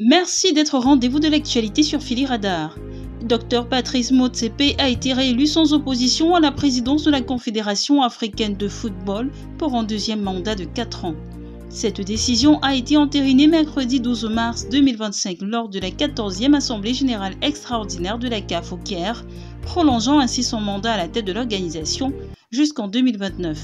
Merci d'être au rendez-vous de l'actualité sur Philly Radar. Dr Patrice Motsepe a été réélu sans opposition à la présidence de la Confédération africaine de football pour un deuxième mandat de 4 ans. Cette décision a été entérinée mercredi 12 mars 2025 lors de la 14e Assemblée générale extraordinaire de la CAF au Caire, prolongeant ainsi son mandat à la tête de l'organisation jusqu'en 2029.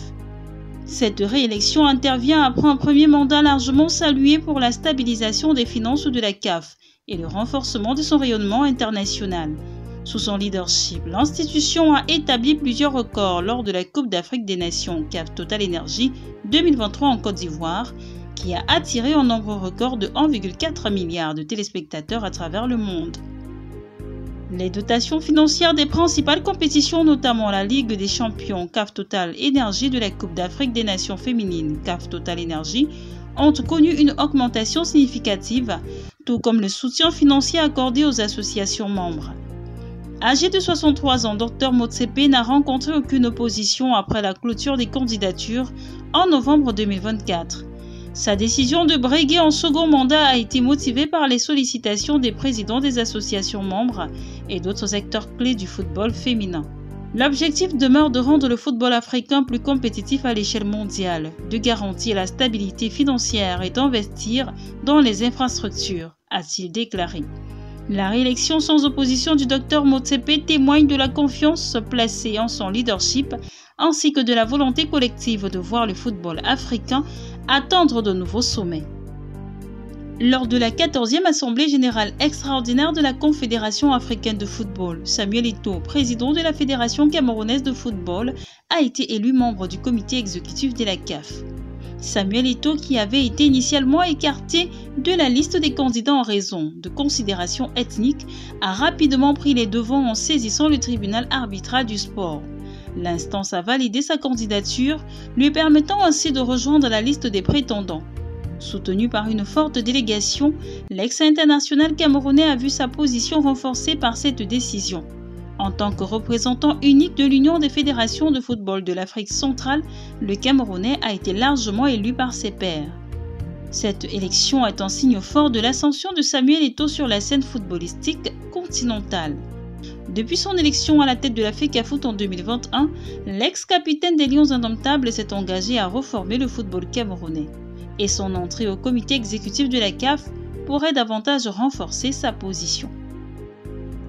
Cette réélection intervient après un premier mandat largement salué pour la stabilisation des finances de la CAF et le renforcement de son rayonnement international. Sous son leadership, l'institution a établi plusieurs records lors de la Coupe d'Afrique des Nations CAF Total Energy 2023 en Côte d'Ivoire, qui a attiré un nombre record de 1,4 milliard de téléspectateurs à travers le monde. Les dotations financières des principales compétitions, notamment la Ligue des champions CAF Total Energy de la Coupe d'Afrique des Nations féminines CAF Total Energy, ont connu une augmentation significative, tout comme le soutien financier accordé aux associations membres. Âgé de 63 ans, Dr Motsepe n'a rencontré aucune opposition après la clôture des candidatures en novembre 2024. Sa décision de briguer un second mandat a été motivée par les sollicitations des présidents des associations membres et d'autres acteurs clés du football féminin. L'objectif demeure de rendre le football africain plus compétitif à l'échelle mondiale, de garantir la stabilité financière et d'investir dans les infrastructures, a-t-il déclaré. La réélection sans opposition du Dr Motsepe témoigne de la confiance placée en son leadership ainsi que de la volonté collective de voir le football africain atteindre de nouveaux sommets. Lors de la 14e Assemblée générale extraordinaire de la Confédération africaine de football, Samuel Eto'o, président de la Fédération camerounaise de football, a été élu membre du comité exécutif de la CAF. Samuel Eto'o, qui avait été initialement écarté de la liste des candidats en raison de considérations ethniques, a rapidement pris les devants en saisissant le tribunal arbitral du sport. L'instance a validé sa candidature, lui permettant ainsi de rejoindre la liste des prétendants. Soutenu par une forte délégation, l'ex-international camerounais a vu sa position renforcée par cette décision. En tant que représentant unique de l'Union des fédérations de football de l'Afrique centrale, le Camerounais a été largement élu par ses pairs. Cette élection est un signe fort de l'ascension de Samuel Eto'o sur la scène footballistique continentale. Depuis son élection à la tête de la FECAFOOT en 2021, l'ex-capitaine des Lions Indomptables s'est engagé à reformer le football camerounais. Et son entrée au comité exécutif de la CAF pourrait davantage renforcer sa position.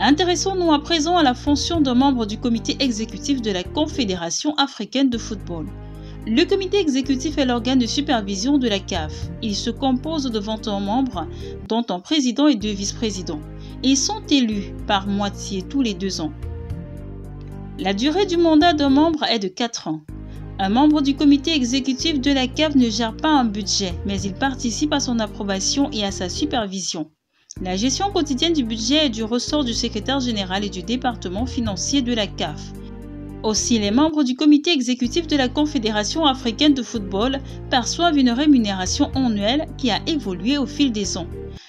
Intéressons-nous à présent à la fonction de membre du comité exécutif de la Confédération africaine de football. Le comité exécutif est l'organe de supervision de la CAF. Il se compose de 21 membres, dont un président et 2 vice-présidents. Ils sont élus par moitié tous les 2 ans. La durée du mandat d'un membre est de 4 ans. Un membre du comité exécutif de la CAF ne gère pas un budget, mais il participe à son approbation et à sa supervision. La gestion quotidienne du budget est du ressort du secrétaire général et du département financier de la CAF. Aussi, les membres du comité exécutif de la Confédération africaine de football perçoivent une rémunération annuelle qui a évolué au fil des ans.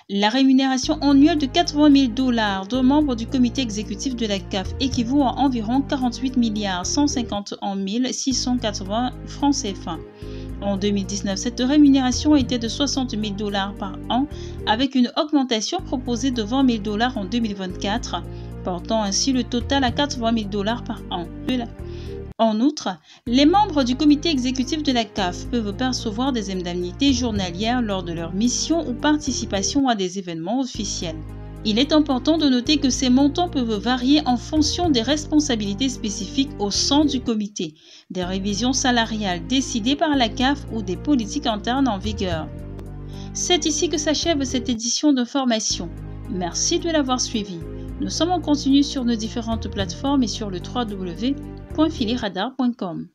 La rémunération annuelle de $80 000 d'un membre du comité exécutif de la CAF équivaut à environ 48 151 680 francs CFA. En 2019, cette rémunération était de $60 000 par an, avec une augmentation proposée de $20 000 en 2024, portant ainsi le total à $80 000 par an. En outre, les membres du comité exécutif de la CAF peuvent percevoir des indemnités journalières lors de leur mission ou participation à des événements officiels. Il est important de noter que ces montants peuvent varier en fonction des responsabilités spécifiques au sein du comité, des révisions salariales décidées par la CAF ou des politiques internes en vigueur. C'est ici que s'achève cette édition d'information. Merci de l'avoir suivi. Nous sommes en continu sur nos différentes plateformes et sur le www.phillyradar.com.